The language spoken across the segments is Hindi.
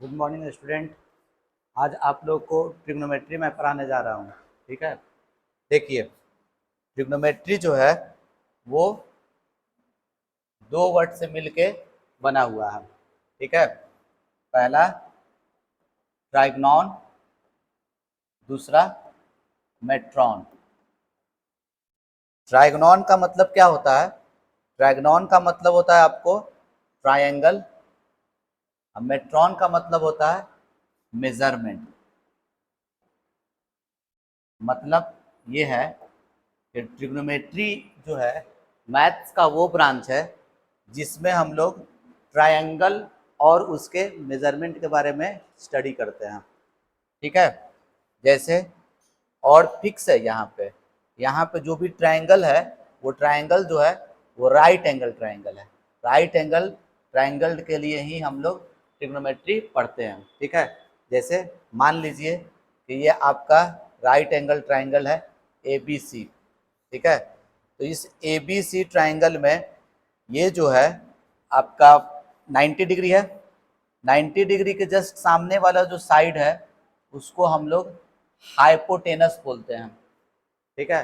Good morning student. आज आप लोग को ट्रिग्नोमेट्री मैं पढ़ाने जा रहा हूँ। ठीक है, देखिए ट्रिग्नोमेट्री जो है वो दो वर्ड से मिलके बना हुआ है। ठीक है, पहला ट्राइग्नॉन, दूसरा मेट्रॉन। ट्राइग्नॉन का मतलब क्या होता है? ट्राइग्नॉन का मतलब होता है आपको ट्रायंगल। मेट्रॉन का मतलब होता है मेजरमेंट। मतलब ये है कि ट्रिग्नोमेट्री जो है मैथ्स का वो ब्रांच है जिसमें हम लोग ट्रायंगल और उसके मेजरमेंट के बारे में स्टडी करते हैं। ठीक है, जैसे और फिक्स है यहाँ पे जो भी ट्रायंगल है वो ट्रायंगल जो है वो राइट एंगल ट्रायंगल है। राइट एंगल ट्रायंगल के लिए ही हम लोग ट्रिग्नोमेट्री पढ़ते हैं। ठीक है, जैसे मान लीजिए कि ये आपका राइट एंगल ट्रायंगल है ए बी सी। ठीक है, तो इस ए बी सी ट्रायंगल में ये जो है आपका 90 डिग्री है। 90 डिग्री के जस्ट सामने वाला जो साइड है उसको हम लोग हाइपोटेनस बोलते हैं। ठीक है,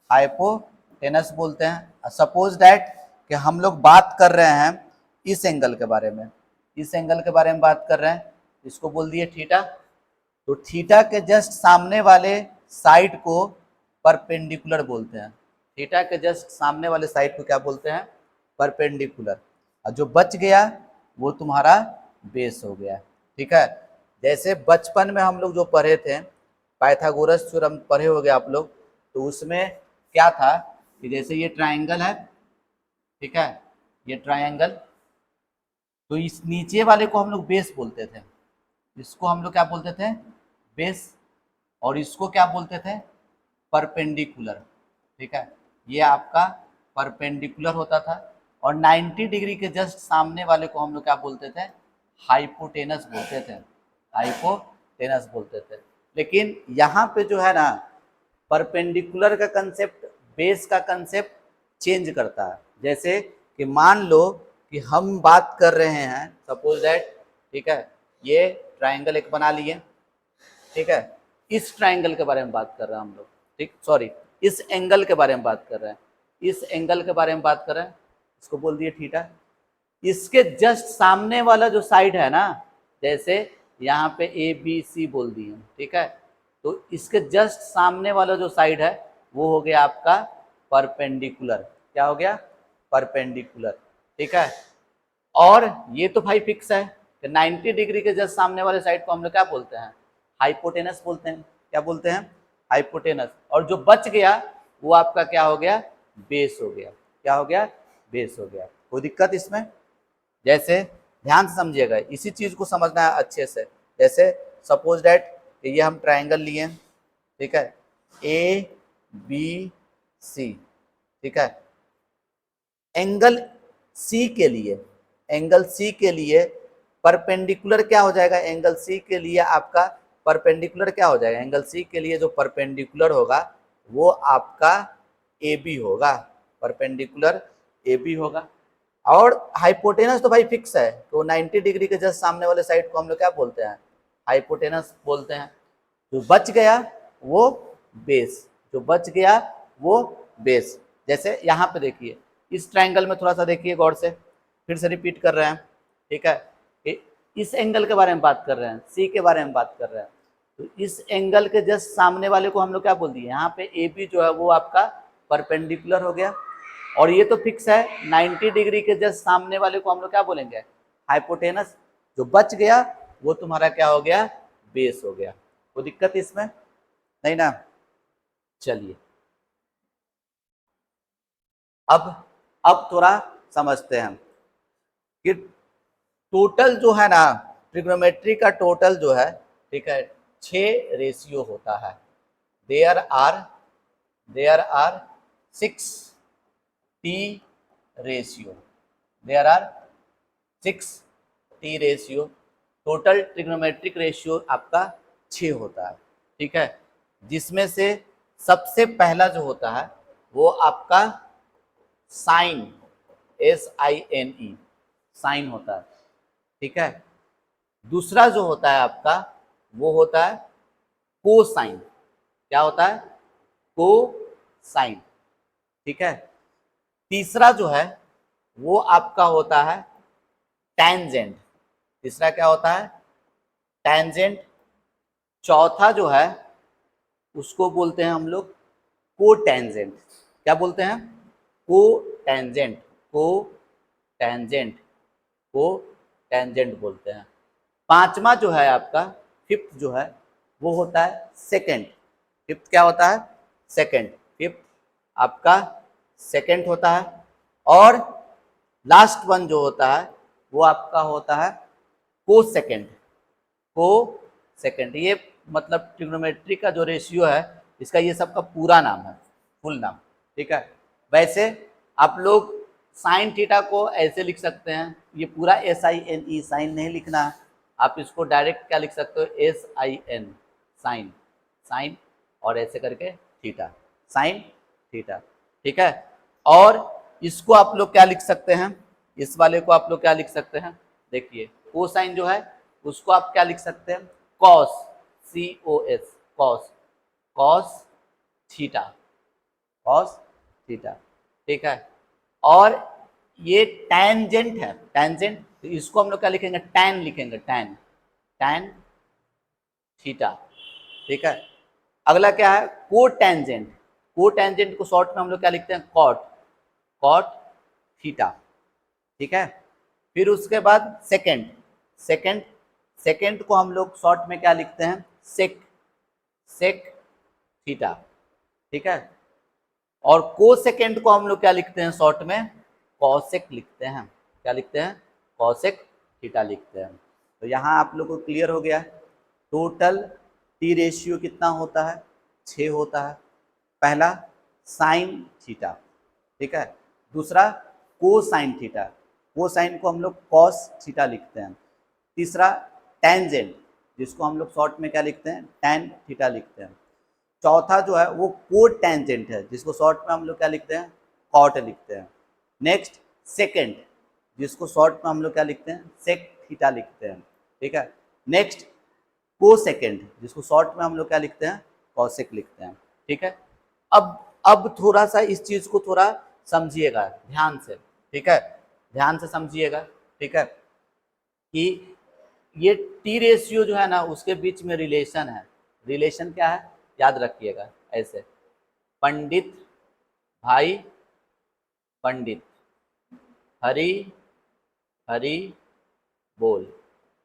हाइपोटेनस बोलते हैं। सपोज दैट कि हम लोग बात कर रहे हैं इस एंगल के बारे में, इस एंगल के बारे में बात कर रहे हैं, इसको बोल दिए थीटा। तो थीटा के जस्ट सामने वाले साइड को परपेंडिकुलर बोलते हैं। थीटा के जस्ट सामने वाले साइड को क्या बोलते हैं? परपेंडिकुलर। और जो बच गया वो तुम्हारा बेस हो गया। ठीक है, जैसे बचपन में हम लोग जो पढ़े थे पाइथागोरस थ्योरम पढ़े होगे आप लोग, तो उसमें क्या था कि जैसे ये ट्रायंगल है, ठीक है, ये ट्रायंगल, तो इस नीचे वाले को हम लोग बेस बोलते थे। इसको हम लोग क्या बोलते थे? बेस। और इसको क्या बोलते थे? परपेंडिकुलर। ठीक है, ये आपका परपेंडिकुलर होता था। और 90 डिग्री के जस्ट सामने वाले को हम लोग क्या बोलते थे? हाइपोटेनस बोलते थे। हाइपोटेनस बोलते थे। लेकिन यहाँ पे जो है ना, परपेंडिकुलर का कंसेप्ट बेस का कंसेप्ट चेंज करता है। जैसे कि मान लो कि हम बात कर रहे हैं, सपोज दैट, ठीक है, ये ट्रायंगल एक बना लिए। ठीक है, इस ट्रायंगल के बारे में बात कर रहे हैं हम लोग। ठीक, सॉरी, इस एंगल के बारे में बात कर रहे हैं, इस एंगल के बारे में बात कर रहे हैं, इसको बोल दिए थीटा। इसके जस्ट सामने वाला जो साइड है ना, जैसे यहाँ पे ए बी सी बोल दिए, ठीक है, तो इसके जस्ट सामने वाला जो साइड है वो हो गया आपका परपेंडिकुलर। क्या हो गया? परपेंडिकुलर। ठीक है, और ये तो भाई फिक्स है कि 90 डिग्री के जस्ट सामने वाले साइड को हम लोग क्या बोलते हैं? हाइपोटेनस बोलते हैं। क्या बोलते हैं? हाइपोटेनस। और जो बच गया वो आपका क्या हो गया? बेस हो गया। क्या हो गया? बेस हो गया। कोई दिक्कत इसमें? जैसे ध्यान से समझिएगा, इसी चीज को समझना है अच्छे से। जैसे सपोज दैट ये हम ट्रायंगल लिए, ठीक है, ए बी सी। ठीक है, एंगल सी के लिए, एंगल सी के लिए परपेंडिकुलर क्या हो जाएगा? एंगल सी के लिए आपका परपेंडिकुलर क्या हो जाएगा? एंगल सी के लिए जो परपेंडिकुलर होगा वो आपका ए बी होगा। परपेंडिकुलर ए बी होगा। और हाइपोटेनस तो भाई फिक्स है, तो 90 डिग्री के जस्ट सामने वाले साइड को हम लोग क्या बोलते हैं? हाइपोटेनस बोलते हैं। जो बच गया वो बेस, जो बच गया वो बेस। जैसे यहाँ पे देखिए, इस ट्रायंगल में थोड़ा सा देखिए गौर से, फिर से रिपीट कर रहे हैं। ठीक है, इस एंगल के बारे में बात कर रहे हैं, सी के बारे में बात कर रहे हैं। तो इस एंगल के जस्ट सामने वाले को हम लोग क्या बोल दिए? यहाँ पे ए बी जो है वो आपका परपेंडिकुलर हो गया। और ये तो फिक्स है, 90 डिग्री के जस्ट सामने वाले को हम लोग क्या बोलेंगे? हाइपोटेनस। जो बच गया वो तुम्हारा क्या हो गया? बेस हो गया। कोई दिक्कत इसमें नहीं ना? चलिए, अब थोड़ा समझते हैं कि टोटल जो है ना, ट्रिग्नोमेट्री का टोटल जो है, ठीक है, 6 रेशियो होता है। There are 6 T ratio. There are 6 T ratio. Total trigonometric ratio आपका 6 होता है। ठीक है, जिसमें से सबसे पहला जो होता है वो आपका साइन, SINE, साइन होता है। ठीक है, दूसरा जो होता है आपका वो होता है कोसाइन। क्या होता है? कोसाइन। ठीक है। तीसरा जो है वो आपका होता है टेंजेंट। तीसरा क्या होता है? टेंजेंट। चौथा जो है उसको बोलते हैं हम लोग को टेंजेंट। क्या बोलते हैं? को टेंजेंट। को टेंजेंट। को टेंजेंट बोलते हैं। पांचवा जो है आपका, फिफ्थ जो है वो होता है सेकेंड। फिफ्थ क्या होता है? सेकेंड। फिफ्थ आपका सेकेंड होता है। और लास्ट वन जो होता है वो आपका होता है को सेकेंड। को सेकेंड। ये मतलब ट्रिग्नोमेट्री का जो रेशियो है इसका ये सबका पूरा नाम है, फुल नाम। ठीक है। वैसे आप लोग साइन थीटा को ऐसे लिख सकते हैं, ये पूरा SINE साइन नहीं लिखना है, आप इसको डायरेक्ट क्या लिख सकते हो? SIN sign. साइन और ऐसे करके थीटा, साइन थीटा। ठीक है। और इसको आप लोग क्या लिख सकते हैं? इस वाले को आप लोग क्या लिख सकते हैं? देखिए कोसाइन जो है उसको आप क्या लिख सकते हैं? Cos, COS, cos, cos theta, cos theta. ठीक है। और ये टेंजेंट है, टेंजेंट, तो इसको हम लोग क्या लिखेंगे? टैन लिखेंगे, टैन, टैन थीटा। ठीक है। अगला क्या है? को टेंजेंट। को टेंजेंट को शॉर्ट में हम लोग क्या लिखते हैं? Cot, cot theta. ठीक है। फिर उसके बाद सेकेंड, सेकेंड, सेकेंड को हम लोग शॉर्ट में क्या लिखते हैं? सेक, सेक थीटा। ठीक है। और को सेकेंड को हम लोग क्या लिखते हैं शॉर्ट में? कॉसेक लिखते हैं। क्या लिखते हैं? कॉसेक थीटा लिखते हैं। तो यहाँ आप लोग को क्लियर हो गया। टोटल टी रेशियो कितना होता है? 6 होता है। पहला साइन थीटा, ठीक है। दूसरा कोसाइन थीटा, कोसाइन को हम लोग कॉस थीटा लिखते हैं। तीसरा टेंजेंट, जिसको हम लोग शॉर्ट में क्या लिखते हैं? टैन थीटा लिखते हैं। चौथा जो है वो को टेंजेंट है, जिसको शॉर्ट में हम लोग क्या लिखते हैं? कॉट लिखते हैं। नेक्स्ट सेकेंड, जिसको शॉर्ट में हम लोग क्या लिखते हैं? सेक थीटा लिखते हैं। ठीक है। नेक्स्ट को सेकेंड, जिसको शॉर्ट में हम लोग क्या लिखते हैं? कॉसेक लिखते हैं। ठीक है। अब थोड़ा सा इस चीज को थोड़ा समझिएगा ध्यान से। ठीक है। ध्यान से समझिएगा। ठीक है। कि ये टी रेशियो जो है ना उसके बीच में रिलेशन है। रिलेशन क्या है? याद रखिएगा ऐसे, पंडित भाई पंडित, हरि हरि बोल।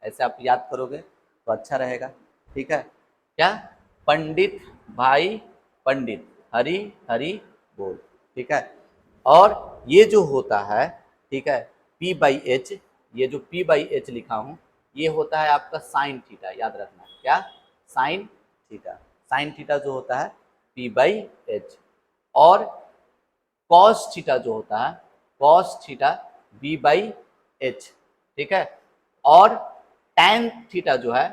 ऐसे आप याद करोगे तो अच्छा रहेगा। ठीक है। क्या? पंडित भाई पंडित, हरि हरि बोल। ठीक है। और ये जो होता है, ठीक है, P/H, ये जो P/H लिखा हूं ये होता है आपका साइन थीटा। याद रखना। क्या? Sine theta. साइन थीटा जो होता है P/H। और कॉस थीटा जो होता है, कॉस थीटा V/H। ठीक है। और टैन थीटा जो है,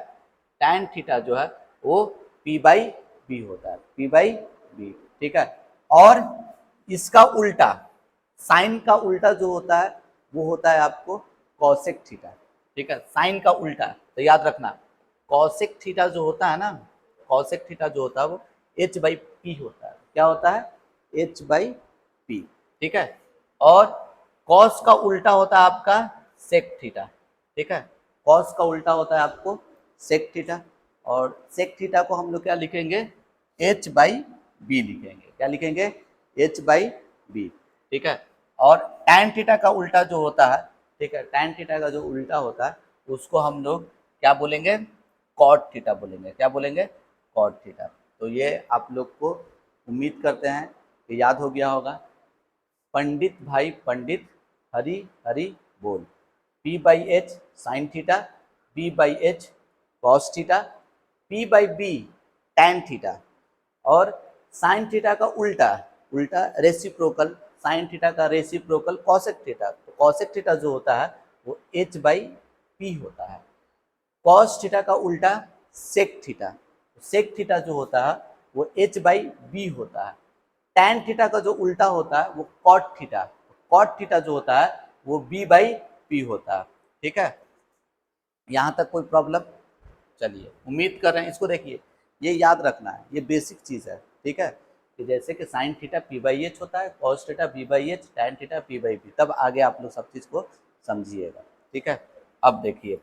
टैन थीटा जो है वो P/B होता है, P/B। ठीक है। और इसका उल्टा, साइन का उल्टा जो होता है वो होता है आपको कॉसेक थीटा। ठीक है। साइन का उल्टा, तो याद रखना कॉसेक थीटा जो होता है ना, कॉसेक थीटा जो होता है वो H/P होता है। क्या होता है? H/P। ठीक है। और कॉस का उल्टा होता है आपका सेक थीटा। ठीक है। कॉस का उल्टा होता है आपको सेक थीटा। और सेक थीटा को हम लोग क्या लिखेंगे? H/B लिखेंगे। क्या लिखेंगे? H/B। ठीक है। और टैन थीटा का उल्टा जो होता है, ठीक है, टैन थीटा का जो उल्टा होता है उसको हम लोग क्या बोलेंगे? कॉट थीटा बोलेंगे। क्या बोलेंगे? Cot theta. तो ये आप लोग को उम्मीद करते हैं कि याद हो गया होगा। पंडित भाई पंडित, हरि हरि बोल। P/H sine theta, B/H cos theta, P/B tan theta. और साइन थीटा का उल्टा, उल्टा रेसिप्रोकल, साइन थीटा का रेसिप्रोकल कॉसेक थीटा। तो कॉसेक थीटा जो होता है वो H/P होता है। कॉस थीटा का उल्टा सेक थीटा, सेक थीटा जो होता है वो H/B होता है। टैन थीटा का जो उल्टा होता है वो कॉट थीटा, कॉट थीटा जो होता है वो B/P होता है। ठीक है। यहाँ तक कोई प्रॉब्लम? चलिए, उम्मीद कर रहे हैं। इसको देखिए, ये याद रखना है, ये बेसिक चीज़ है, ठीक है, कि जैसे कि sine theta P by H होता है, cos theta B by H, tan theta P by B, तब आगे आप लोग सब चीज़ को समझिएगा, ठीक है। अब देखिए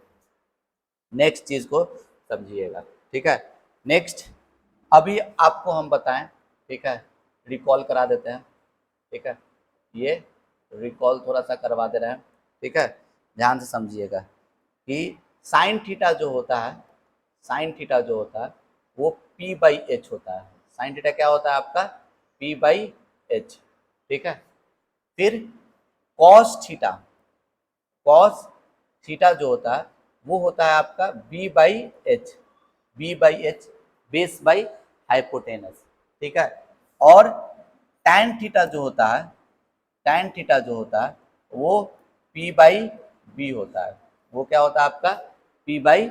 नेक्स्ट चीज़ को समझिएगा, ठीक है। नेक्स्ट अभी आपको हम बताएं, ठीक है, रिकॉल करा देते हैं, ठीक है, ये रिकॉल थोड़ा सा करवा दे रहे हैं, ठीक है। ध्यान से समझिएगा कि साइन थीटा जो होता है, साइन थीटा जो होता है वो पी बाई एच होता है। साइन थीटा क्या होता है आपका? पी बाई एच, ठीक है। फिर कॉस थीटा, कॉस थीटा जो होता है वो होता है आपका B by H, B by H, base by hypotenuse, ठीक है। और टैन थीटा जो होता है, टैन थीटा जो होता है वो पी बाई बी होता है। वो क्या होता है आपका? पी बाई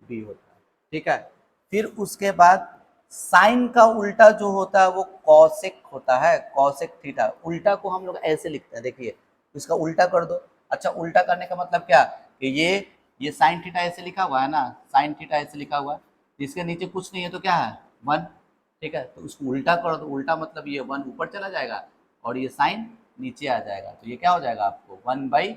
बी होता है, ठीक है। फिर उसके बाद साइन का उल्टा जो होता है वो कॉसेक होता है, कॉसेक थीटा। उल्टा को हम लोग ऐसे लिखते हैं, देखिए इसका उल्टा कर दो। अच्छा, उल्टा करने का मतलब क्या कि ये साइन थीटा ऐसे लिखा हुआ है ना, साइन थीटा ऐसे लिखा हुआ है, इसके नीचे कुछ नहीं है तो क्या है? 1, ठीक है। तो उसको उल्टा कर दो, उल्टा मतलब ये 1 ऊपर चला जाएगा और ये साइन नीचे आ जाएगा, तो ये क्या हो जाएगा आपको? 1 बाई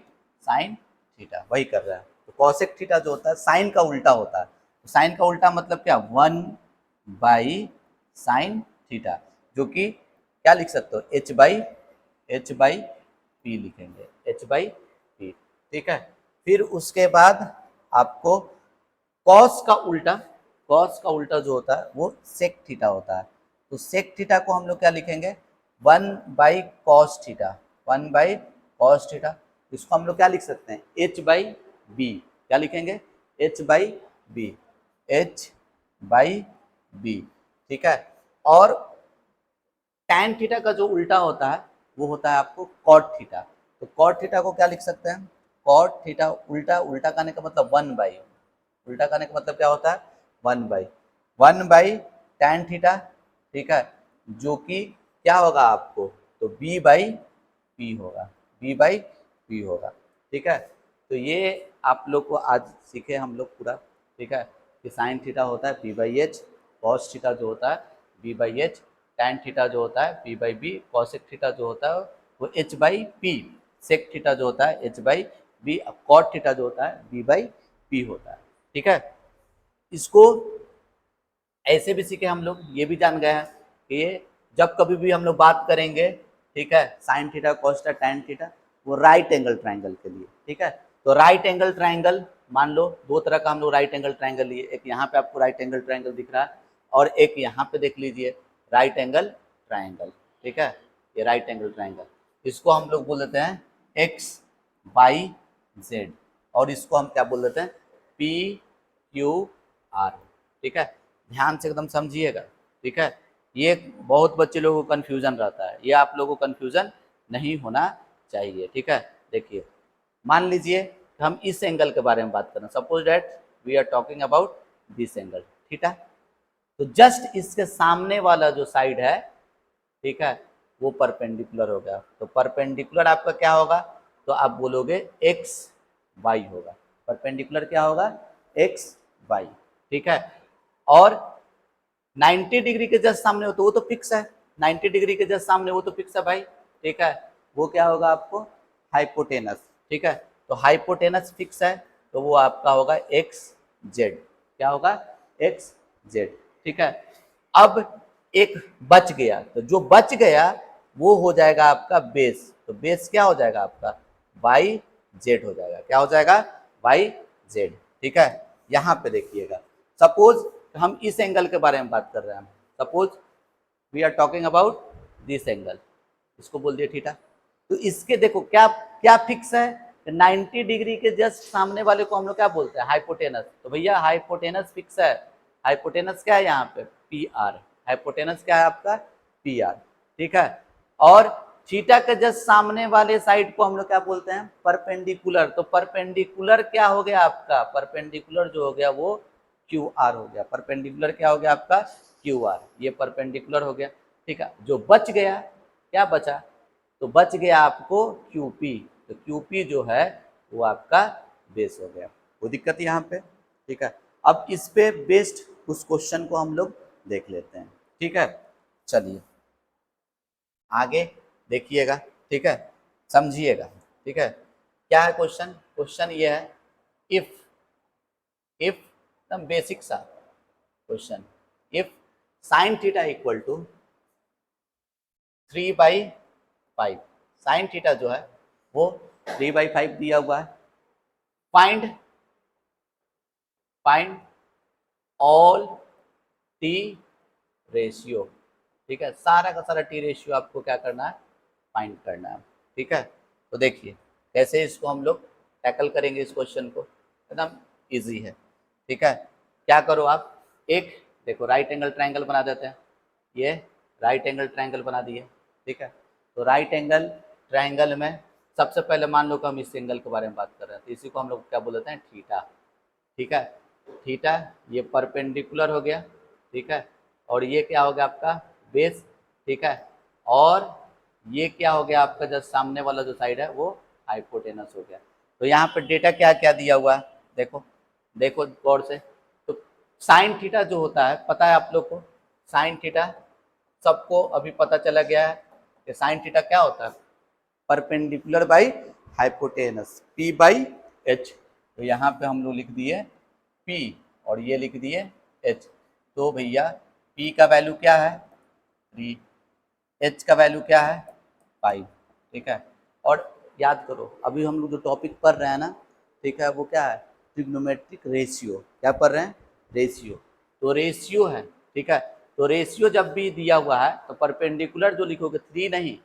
साइन थीटा, वही कर रहा है। तो कॉसेक थीटा जो होता है साइन का उल्टा होता है, तो साइन का उल्टा मतलब क्या? 1 बाई साइन थीटा, जो कि क्या लिख सकते हो? एच बाई पी लिखेंगे, एच बाई पी, ठीक है। फिर उसके बाद आपको कॉस का उल्टा, कॉस का उल्टा जो होता है वो सेक थीटा होता है। तो सेक थीटा को हम लोग क्या लिखेंगे? 1 by cos theta, 1 by cos theta. इसको हम लोग क्या लिख सकते हैं? एच बाई बी, क्या लिखेंगे? H by B, H by B, ठीक है। और टैन थीटा का जो उल्टा होता है वो होता है आपको कॉट थीटा। तो कॉट थीटा को क्या लिख सकते हैं? कॉट थीटा उल्टा, उल्टा करने का मतलब 1 बाई, उल्टा करने का मतलब क्या होता है? 1 बाई टैन थीटा, ठीक है, जो कि क्या होगा आपको? तो बी बाई पी होगा, बी बाई पी होगा, ठीक है। तो ये आप लोग को आज सीखे हम लोग पूरा, ठीक है, कि साइन थीटा होता है P by H, cos theta जो होता है B by H, tan theta जो होता है P by B, cosec theta जो होता है वो H by P, sec theta जो होता है H by B, cot theta जो होता है बी बाई पी होता है, ठीक है। इसको ऐसे भी सीखे हम लोग, ये भी जान गए हैं कि ये जब कभी भी हम लोग बात करेंगे, ठीक है, sine theta cos theta tan theta, वो राइट एंगल ट्राइंगल के लिए, ठीक है। तो राइट एंगल ट्राइंगल मान लो दो तरह का हम लोग राइट एंगल ट्राइंगल लिए, एक यहाँ पे आपको राइट एंगल ट्राइंगल दिख रहा है और एक यहाँ पे देख लीजिए राइट एंगल ट्राइंगल, ठीक है, ये राइट एंगल ट्राइंगल। इसको हम लोग बोल देते हैं एक्स वाई जेड और इसको हम क्या बोल देते हैं? पी क्यू आर, ठीक है। ध्यान से एकदम समझिएगा, ठीक है। ये बहुत बच्चे लोगों को कन्फ्यूजन रहता है, ये आप लोगों को कन्फ्यूजन नहीं होना चाहिए, ठीक है। देखिए मान लीजिए हम इस एंगल के बारे में बात करें, suppose that we are talking about this angle, ठीक है। तो जस्ट इसके सामने वाला जो साइड है, ठीक है, वो परपेंडिकुलर हो गया। तो परपेंडिकुलर आपका क्या होगा? तो आप बोलोगे एक्स वाई होगा। परपेंडिकुलर क्या होगा? एक्स वाई, ठीक है। और 90 डिग्री के जस्ट सामने हो तो वो तो फिक्स है, 90 डिग्री के जस्ट सामने वो तो फिक्स है भाई, ठीक है। वो क्या होगा आपको? हाइपोटेनस, ठीक है। तो हाइपोटेनस फिक्स है तो वो आपका होगा एक्स जेड, क्या होगा? एक्स जेड, ठीक है। अब एक बच गया, तो जो बच गया वो हो जाएगा आपका बेस। तो बेस क्या हो जाएगा आपका? वाई जेड हो जाएगा। क्या हो जाएगा? वाई जेड, ठीक है। यहाँ पे देखिएगा, सपोज हम इस एंगल के बारे में बात कर रहे हैं, suppose we are talking about this angle, इसको बोल दिए थीटा। तो इसके देखो क्या क्या फिक्स है? 90 डिग्री के जस्ट सामने वाले को हम लोग क्या बोलते हैं? हाइपोटेनस। तो भैया हाइपोटेनस फिक्स है, हाइपोटेनस क्या है यहाँ पे? पी आर, हाइपोटेनस क्या है आपका? पी आर, ठीक है। और थीटा के जस्ट सामने वाले साइड को हम लोग क्या बोलते हैं? परपेंडिकुलर। तो परपेंडिकुलर क्या हो गया आपका? परपेंडिकुलर जो हो गया वो क्यू आर हो गया। परपेंडिकुलर क्या हो गया आपका? क्यू आर, ये परपेंडिकुलर हो गया, ठीक है। जो बच गया, क्या बचा? तो बच गया आपको क्यू पी। तो क्यू पी जो है वो आपका बेस हो गया, कोई दिक्कत यहाँ पे, ठीक है। अब इस पे बेस्ड उस क्वेश्चन को हम लोग देख लेते हैं, ठीक है। चलिए आगे देखिएगा, ठीक है, समझिएगा, ठीक है। क्या है क्वेश्चन? क्वेश्चन ये है, इफ एकदम बेसिक सा question, if sine theta equal to 3/5, sine theta जो है वो 3/5 दिया हुआ है। फाइंड ऑल टी रेशियो, ठीक है, सारा का सारा टी रेशियो आपको क्या करना है, फाइंड करना है, ठीक है। तो देखिए कैसे इसको हम लोग टैकल करेंगे इस क्वेश्चन को, एकदम इजी है, ठीक है। क्या करो आप, एक देखो राइट एंगल ट्रायंगल बना देते हैं, ये राइट एंगल ट्रायंगल बना दिए, ठीक है। तो राइट एंगल ट्रायंगल में सबसे पहले मान लो कि हम इस एंगल के बारे में बात कर रहे हैं, तो इसी को हम लोग क्या बोलते हैं, थीटा, ठीक है। थीटा ये परपेंडिकुलर हो गया, ठीक है, और ये क्या हो गया आपका बेस, ठीक है, और ये क्या हो गया आपका जो सामने वाला जो साइड है वो हाइपोटेनस हो गया। तो यहाँ पे डेटा क्या क्या दिया हुआ है, देखो देखो गौर से। तो साइन थीटा जो होता है पता है आप लोग को, साइन थीटा सबको अभी पता चला गया है कि साइन थीटा क्या होता है, perpendicular by hypotenuse, P by H. तो यहाँ पे हम लोग लिख दिए पी और ये लिख दिए एच। तो भैया पी का वैल्यू क्या है 3, एच का वैल्यू क्या है 5, ठीक है। और याद करो अभी हम लोग जो टॉपिक पढ़ रहे हैं ना, ठीक है, वो क्या है, ट्रिग्नोमेट्रिक रेशियो। क्या पढ़ रहे हैं, रेशियो। तो रेशियो है, ठीक है। तो रेशियो जब भी दिया हुआ है तो परपेंडिकुलर जो लिखोगे 3 नहीं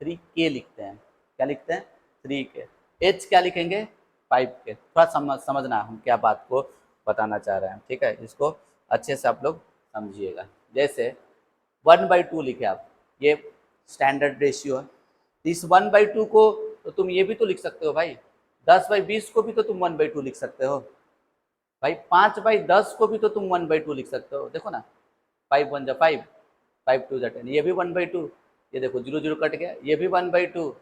3k लिखते हैं, क्या लिखते हैं 3k। एच क्या लिखेंगे 5k। थोड़ा समझना हम क्या बात को बताना चाह रहे हैं, ठीक है, इसको अच्छे से आप लोग समझिएगा। जैसे 1/2 लिखे आप, ये स्टैंडर्ड रेशियो है। इस 1/2 को तो तुम ये भी तो लिख सकते हो भाई, 10/20 को भी तो तुम 1/2 लिख सकते हो भाई, 5/10 को भी तो तुम 1/2 लिख सकते हो। देखो ना 5 1 जा 5, 5 2 जा 10, ये भी 1/2, ये देखो 0 0 कट गया, ये भी 1/2,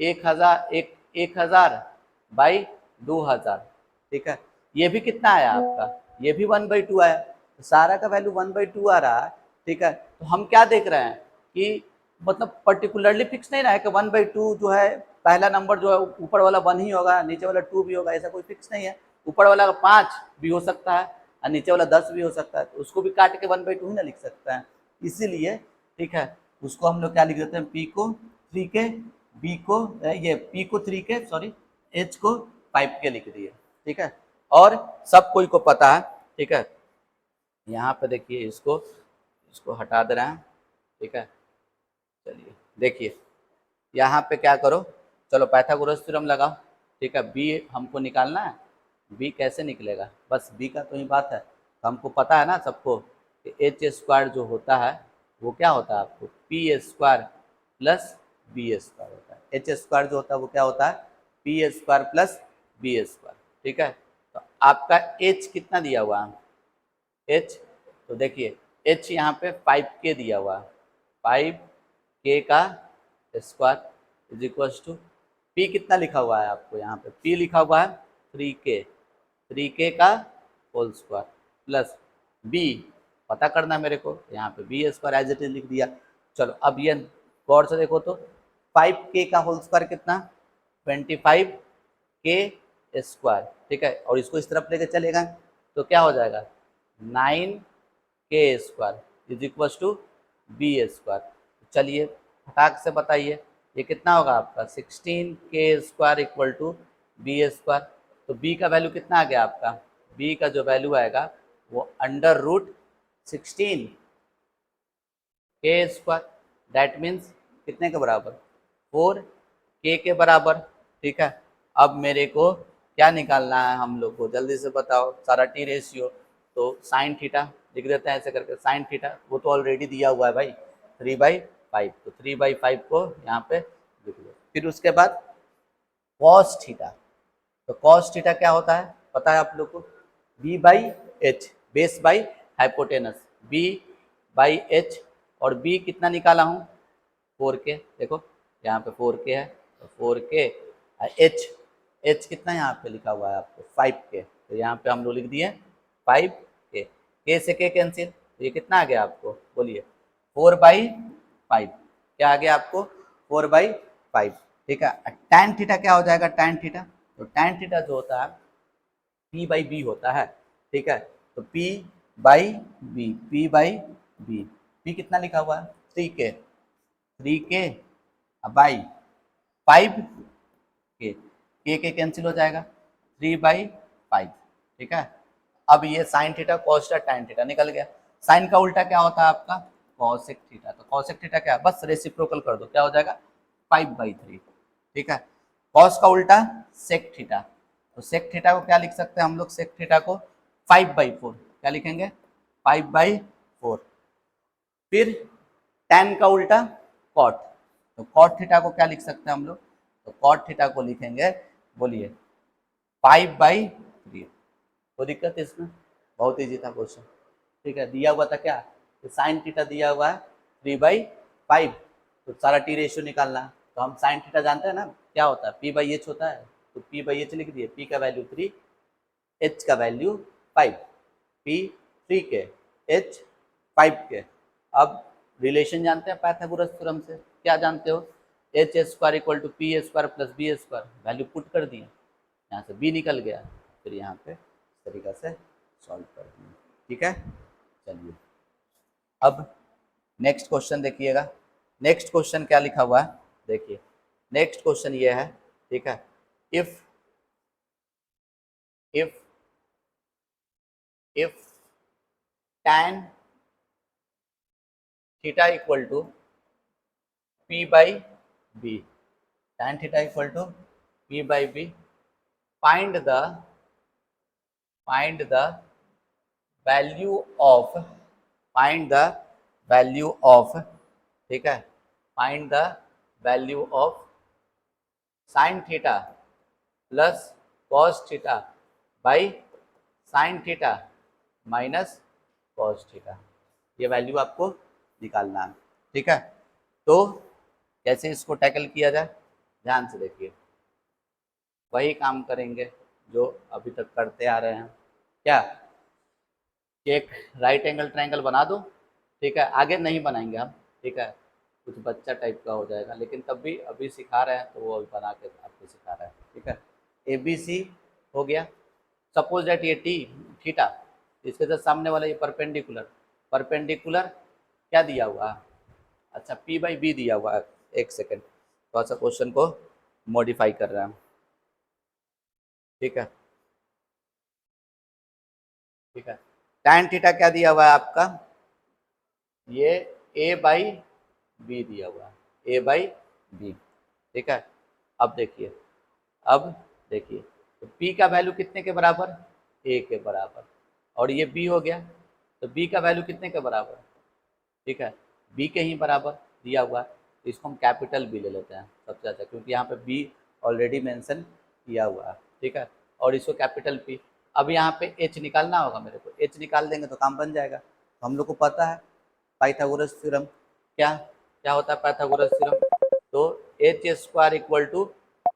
1000/2000, ठीक है। ये भी कितना आया आपका, ये भी 1/2 आया, तो सारा का वैल्यू 1/2 आ रहा है, ठीक है। तो हम क्या देख रहे हैं कि मतलब पर्टिकुलरली फिक्स नहीं रहा है कि 1/2 जो है पहला नंबर जो है ऊपर वाला 1 ही होगा, नीचे वाला 2 भी होगा, ऐसा कोई फिक्स नहीं है। ऊपर वाला 5 भी हो सकता है और नीचे वाला 10 भी हो सकता है, तो उसको भी काट के 1/2 ही ना लिख सकता है। इसीलिए ठीक है, उसको हम लोग क्या लिख देते हैं, पी को 3k, बी को ये पी को 3k सॉरी, एच को 5k लिख दिए, ठीक है। और सब कोई को पता है, ठीक है। यहाँ पे देखिए इसको इसको हटा दे रहे हैं, ठीक है। चलिए देखिए यहाँ पे क्या करो, चलो पाइथागोरस थ्योरम लगाओ, ठीक है। बी हमको निकालना है, बी कैसे निकलेगा, बस बी का तो ही बात है। तो हमको पता है ना सबको कि एच स्क्वायर जो होता है वो क्या होता है, आपको P square plus B square होता है। एच स्क्वायर जो होता है वो क्या होता है, P square plus B square, ठीक है। तो आपका एच कितना दिया हुआ है, एच, तो देखिए एच यहाँ पे 5k दिया हुआ है, 5k का square is equal to P कितना लिखा हुआ है आपको, यहाँ पे पी लिखा हुआ है 3k का होल स्क्वायर प्लस बी पता करना मेरे को, यहाँ पे B square as it is लिख दिया। चलो अब ये गौर से देखो तो 5k का होल स्क्वायर कितना 25k स्क्वायर, ठीक है। और इसको इस तरफ लेके चलेगा तो क्या हो जाएगा 9k square is equal to B square. चलिए फटाक से बताइए ये कितना होगा आपका 16k square equal to B square. तो बी का वैल्यू कितना आ गया आपका, बी का जो वैल्यू आएगा वो √16 k स्क्वायर, दैट मीन्स कितने के बराबर 4k के बराबर, ठीक है। अब मेरे को क्या निकालना है हम लोग को, जल्दी से बताओ, सारा टी रेशियो। तो साइन थीटा लिख देते हैं ऐसे करके, साइन थीटा वो तो ऑलरेडी दिया हुआ है भाई 3/5, तो 3/5 को यहाँ पे लिख लो। फिर उसके बाद कॉस थीटा, तो कॉस थीटा क्या होता है पता है आप लोग को, b/h, base by hypotenuse, b/h, और b कितना निकाला हूँ 4k, देखो यहाँ पे 4k है तो 4k, h कितना यहाँ पे लिखा हुआ है आपको 5k, तो यहाँ पे हम लोग लिख दिए 5k, k से k कैंसिल, तो ये कितना आ गया आपको बोलिए 4/5। क्या आ गया आपको 4/5। ठीक है, tan थीटा क्या हो जाएगा tan थीटा, तो tan थीटा जो होता है p/b होता है। ठीक है, तो p/b, p/b, p कितना लिखा हुआ है 3k बाई 5k, के कैंसिल हो जाएगा 3/5। ठीक है, अब ये sine theta cos theta tan theta निकल गया। साइन का उल्टा क्या होता है आपका कॉसेक थीटा, तो कॉसेक थीटा क्या है बस रेसिप्रोकल कर दो, क्या हो जाएगा 5/3। ठीक है, कॉस का उल्टा सेक थीटा, तो सेक थीटा को क्या लिख सकते हैं हम लोग, सेक थीटा को 5/4, क्या लिखेंगे 5/4। फिर tan का उल्टा कॉट, तो कॉट थीटा को क्या लिख सकते हैं हम लोग, तो कॉट थीटा को लिखेंगे बोलिए 5/3। कोई दिक्कत है इसमें, बहुत ईजी था क्वेश्चन। ठीक है, दिया हुआ था क्या, तो साइन थीटा दिया हुआ है 3/5, तो सारा टी रेशियो निकालना है। तो हम साइन थीटा जानते हैं ना क्या होता है p/h होता है, तो p/h लिख दिए, p का वैल्यू 3, h का value 5, p 3k, h 5k। अब रिलेशन जानते हैं पाइथागोरस थ्योरम से, क्या जानते हो H square equal to P square plus B square, value put कर दिए, यहाँ से b निकल गया, फिर यहाँ पे इस तरीका से सॉल्व कर दिए। ठीक है, चलिए अब नेक्स्ट क्वेश्चन देखिएगा। नेक्स्ट क्वेश्चन क्या लिखा हुआ है देखिए, नेक्स्ट क्वेश्चन ये है। ठीक है, if if if tan theta equal to p/b, tan theta equal to p/b, find the value of ठीक है, find the value of sin theta plus cos theta by sin theta minus cos theta, ये वैल्यू आपको निकालना है। ठीक है, तो कैसे इसको टैकल किया जाए ध्यान से देखिए, वही काम करेंगे जो अभी तक करते आ रहे हैं। क्या, एक राइट एंगल ट्रायंगल बना दो। ठीक है, आगे नहीं बनाएंगे हम, ठीक है, कुछ बच्चा टाइप का हो जाएगा, लेकिन तब भी अभी सिखा रहे हैं तो वो अभी बना के आपको सिखा रहे हैं। ठीक है, ABC हो गया, सपोज दैट ये थीटा, इसके साथ सामने वाला ये परपेंडिकुलर क्या दिया हुआ है, अच्छा p/b दिया हुआ है। एक सेकेंड, थोड़ा सा क्वेश्चन को मॉडिफाई कर रहे हैं। ठीक है, ठीक है, tan थीटा क्या दिया हुआ है आपका, ये a/b दिया हुआ है, a/b। ठीक है, अब देखिए, तो p का वैल्यू कितने के बराबर, a के बराबर, और ये b हो गया, तो b का वैल्यू कितने के बराबर, ठीक है b के ही बराबर दिया हुआ है, तो इसको हम कैपिटल B ले लेते हैं सबसे अच्छा, क्योंकि यहाँ पे b ऑलरेडी मेंशन किया हुआ है। ठीक है, और इसको कैपिटल P। अब यहाँ पे h निकालना होगा मेरे को, h निकाल देंगे तो काम बन जाएगा। तो हम लोग को पता है पाइथागोरस थ्योरम, क्या क्या होता है पाइथागोरस थ्योरम, तो h square equal to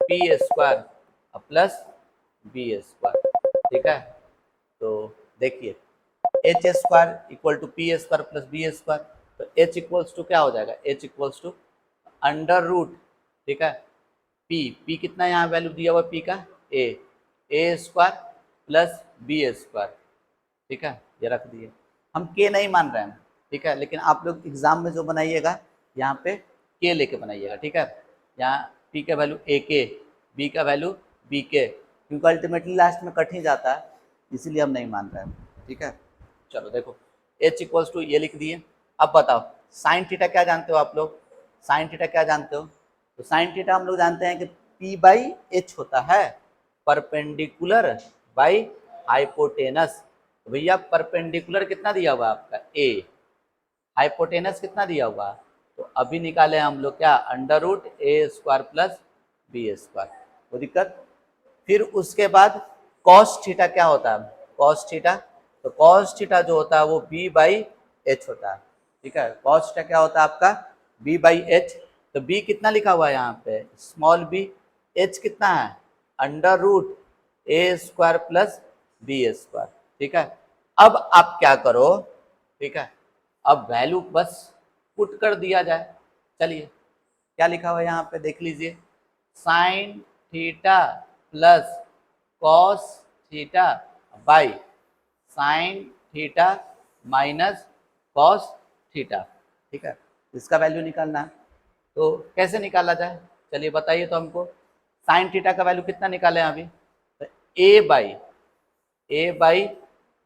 P square plus B square. ठीक है, तो देखिए H square equal to P square plus B square, तो एच इक्वल्स टू क्या हो जाएगा, H equals to under root, ठीक है, पी कितना यहाँ वैल्यू दिया हुआ पी का ए स्क्वायर प्लस बी स्क्वायर। ठीक है, ये रख दिए, हम के नहीं मान रहे हैं। ठीक है, लेकिन आप लोग एग्जाम में जो बनाइएगा यहाँ पे के लेके बनाइएगा। ठीक है, यहाँ पी का वैल्यू ए के, बी का वैल्यू बी के, क्योंकि अल्टीमेटली लास्ट में कट ही जाता है, इसीलिए हम नहीं मान रहे हैं। ठीक है, चलो देखो h इक्वल्स टू ये लिख दिए। अब बताओ साइन थीटा क्या जानते हो आप लोग, साइन थीटा क्या जानते हो, तो साइन थीटा हम लोग जानते हैं कि p/h होता है परपेंडिकुलर बाई हाइपोटेनस। तो भैया परपेंडिकुलर कितना दिया हुआ आपका a, हाइपोटेनस कितना दिया हुआ, तो अभी निकाले हम लोग क्या under root a square plus B square, कोई दिक्कत। फिर उसके बाद कॉस थीटा क्या होता है, कॉस थीटा, तो कॉस थीटा जो होता है वो b/h होता है। ठीक है, कॉस थीटा क्या होता है आपका b/h, तो b कितना लिखा हुआ है यहाँ पे स्मॉल b, h कितना है under root a square plus B square. ठीक है, अब आप क्या करो, ठीक है, अब वैल्यू बस पुट कर दिया जाए। चलिए, क्या लिखा हुआ है यहाँ पे देख लीजिए, sine theta plus cos theta by sine theta minus cos theta. ठीक है, इसका वैल्यू निकालना है, तो कैसे निकाला जाए, चलिए बताइए तो हमको। साइन थीटा का वैल्यू कितना निकाले अभी, तो a by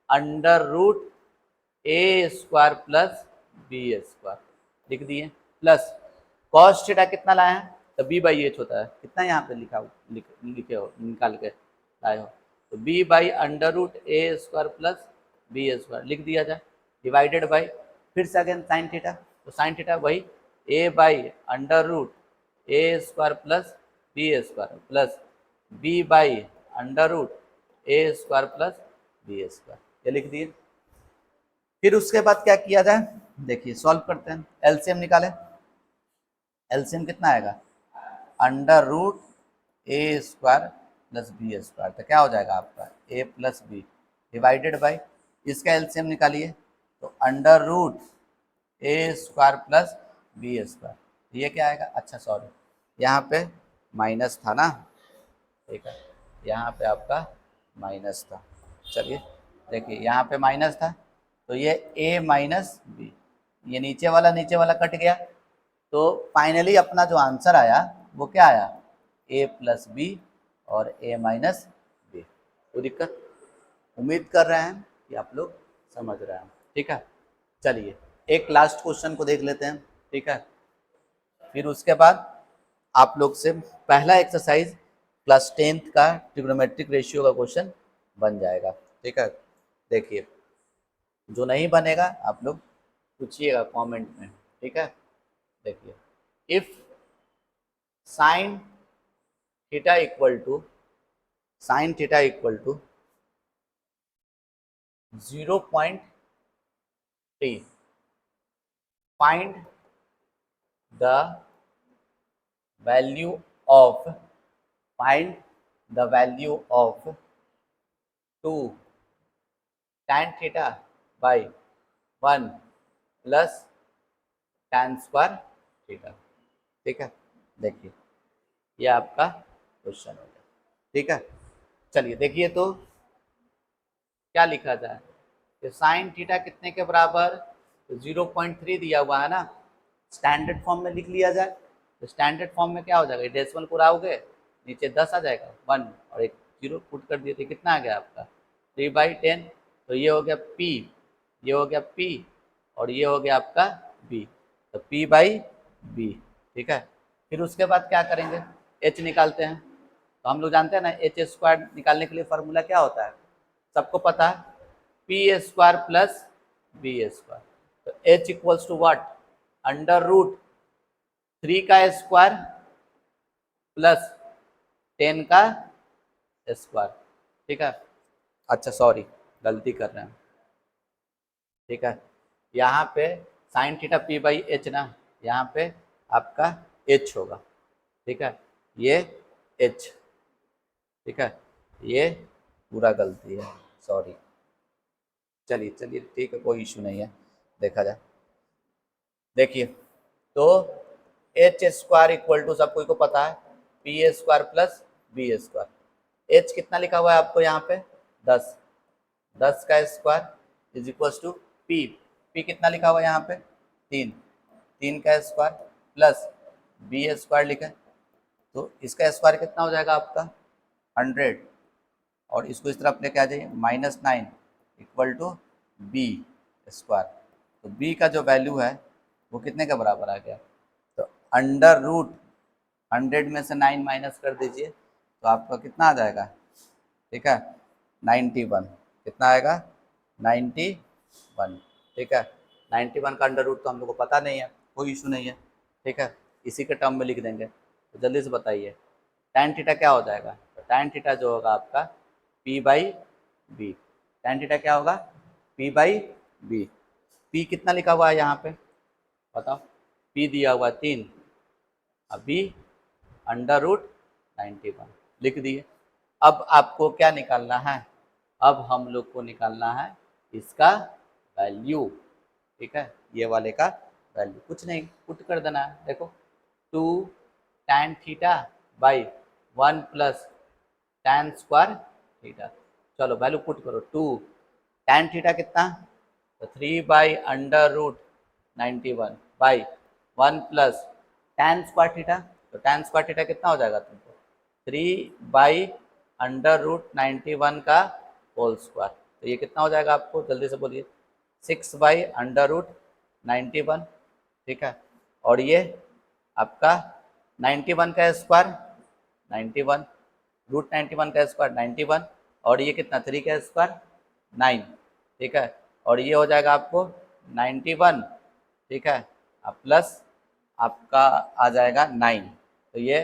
under root a square plus B square लिख दिए, प्लस कॉस थीटा कितना लाए हैं, तो बी बाई एच होता है, कितना यहाँ पे लिखे हो निकाल के लाए हो, तो b by under root a square plus B square लिख दिया जाए, डिवाइडेड बाई फिर से अगेन साइन थीटा, तो साइन थीटा वही a by under root a square plus B square plus b by under root a square plus B square, ये लिख दिए। फिर उसके बाद क्या किया जाए, देखिए सॉल्व करते हैं, एलसीएम निकालें, एलसीएम कितना आएगा, under root a square plus B square, तो क्या हो जाएगा आपका ए प्लस बी डिवाइडेड बाई, इसका एलसीएम निकालिए, तो under root a square plus B square, ये क्या आएगा, अच्छा सॉरी यहाँ पे माइनस था ना, ठीक है, यहाँ पे आपका माइनस था, चलिए देखिए यहाँ पे माइनस था, तो ये a माइनस बी, ये नीचे वाला कट गया, तो फाइनली अपना जो आंसर आया वो क्या आया, a प्लस बी और a माइनस बी। कोई दिक्कत, उम्मीद कर रहे हैं कि आप लोग समझ रहे हैं। ठीक है, चलिए एक लास्ट क्वेश्चन को देख लेते हैं। ठीक है, फिर उसके बाद आप लोग से पहला एक्सरसाइज क्लास 10th का ट्रिग्नोमेट्रिक रेशियो का क्वेश्चन बन जाएगा। ठीक है, देखिए जो नहीं बनेगा आप लोग पूछिएगा कमेंट में। ठीक है, देखिए if sine theta equal to 0.3, find the value of find the value of 2 tan theta by 1 plus tan square theta। ठीक है, देखिए ये आपका क्वेश्चन हो गया। ठीक है, चलिए देखिए तो क्या लिखा जाए, कि साइन थीटा कितने के बराबर, तो 0.3 दिया हुआ है ना, स्टैंडर्ड फॉर्म में लिख लिया जाए, तो स्टैंडर्ड फॉर्म में क्या हो जाएगा, डेसिमल पूरा हो गए, नीचे 10 आ जाएगा, 1 और एक 0 पुट कर दिए, तो कितना आ गया आपका 3/10, तो ये हो गया P, ये हो गया P और ये हो गया आपका B, तो P बाई B। ठीक है, फिर उसके बाद क्या करेंगे, H निकालते हैं, तो हम लोग जानते हैं ना H स्क्वायर निकालने के लिए फॉर्मूला क्या होता है, सबको पता है, P square plus B square, तो H equals to what, under root 3 का स्क्वायर प्लस 10 का स्क्वायर। ठीक है, अच्छा सॉरी गलती कर रहे हैं। ठीक है, यहाँ पे sign theta P by H ना, यहाँ पे आपका एच होगा। ठीक है, ये एच, ठीक है, ये पूरा गलती है, सॉरी, चलिए चलिए ठीक है, कोई इशू नहीं है, देखा जाए। देखिए तो एच स्क्वायर इक्वल टू सब कोई को पता है P A square plus B square, H कितना लिखा हुआ है आपको यहाँ पे 10, 10 का square is equal to P, P कितना लिखा हुआ है यहाँ पे 3, 3 का स्क्वायर प्लस बी स्क्वायर लिखा है, तो इसका स्क्वायर कितना हो जाएगा आपका 100, और इसको इस तरफ लेके आ जाइए -9 इक्वल टू बी स्क्वायर, तो बी का जो वैल्यू है वो कितने के बराबर आ गया, तो अंडर रूट 100 में से 9 माइनस कर दीजिए, तो आपका कितना आ जाएगा, ठीक है 91, कितना आएगा 91। ठीक है, 91 का अंडर रूट तो हम लोग को पता नहीं है, कोई इशू नहीं है। ठीक है, इसी के टर्म में लिख देंगे, तो जल्दी से बताइए tan थीटा क्या हो जाएगा, तो tan थीटा जो होगा आपका p by B, tan theta क्या होगा p बाई बी, p कितना लिखा हुआ है यहाँ पे बताओ, p दिया हुआ 3, अभी अंडर रूट 91 लिख दिए। अब आपको क्या निकालना है, अब हम लोग को निकालना है इसका वैल्यू, ठीक है, ये वाले का वैल्यू कुछ नहीं पुट कर देना है। देखो 2 tan theta by 1 plus tan square theta, चलो वैल्यू पुट करो। 2 tan थीटा कितना, तो 3 by under root 91 by 1 plus tan square theta, तो tan स्क्वायर थीटा कितना हो जाएगा तुमको, 3 बाई अंडर रूट 91 का होल स्क्वायर, तो ये कितना हो जाएगा आपको जल्दी से बोलिए, 6 बाई अंडर रूट 91, ठीक है। और ये आपका 91 का स्क्वायर 91, रूट 91 का स्क्वायर 91, और ये कितना 3 का स्क्वायर 9, ठीक है। और ये हो जाएगा आपको 91, ठीक है, अब प्लस आपका आ जाएगा 9, तो ये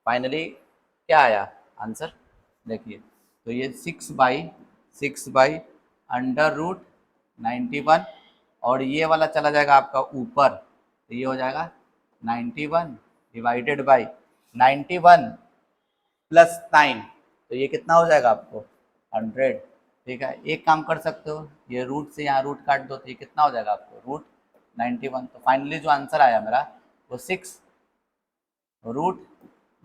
फाइनली क्या आया आंसर देखिए, तो ये 6 बाई अंडर रूट 91, और ये वाला चला जाएगा आपका ऊपर, तो ये हो जाएगा 91 डिवाइडेड बाई 91 प्लस 9, तो ये कितना हो जाएगा आपको 100, ठीक है। एक काम कर सकते हो, ये रूट से यहाँ रूट काट दो, तो ये कितना हो जाएगा आपको रूट 91, तो फाइनली जो आंसर आया मेरा वो 6 root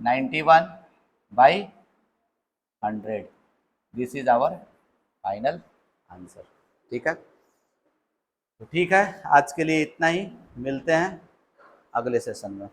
91 by 100, this is our final answer, ठीक है। तो ठीक है, आज के लिए इतना ही, मिलते हैं अगले सेशन में।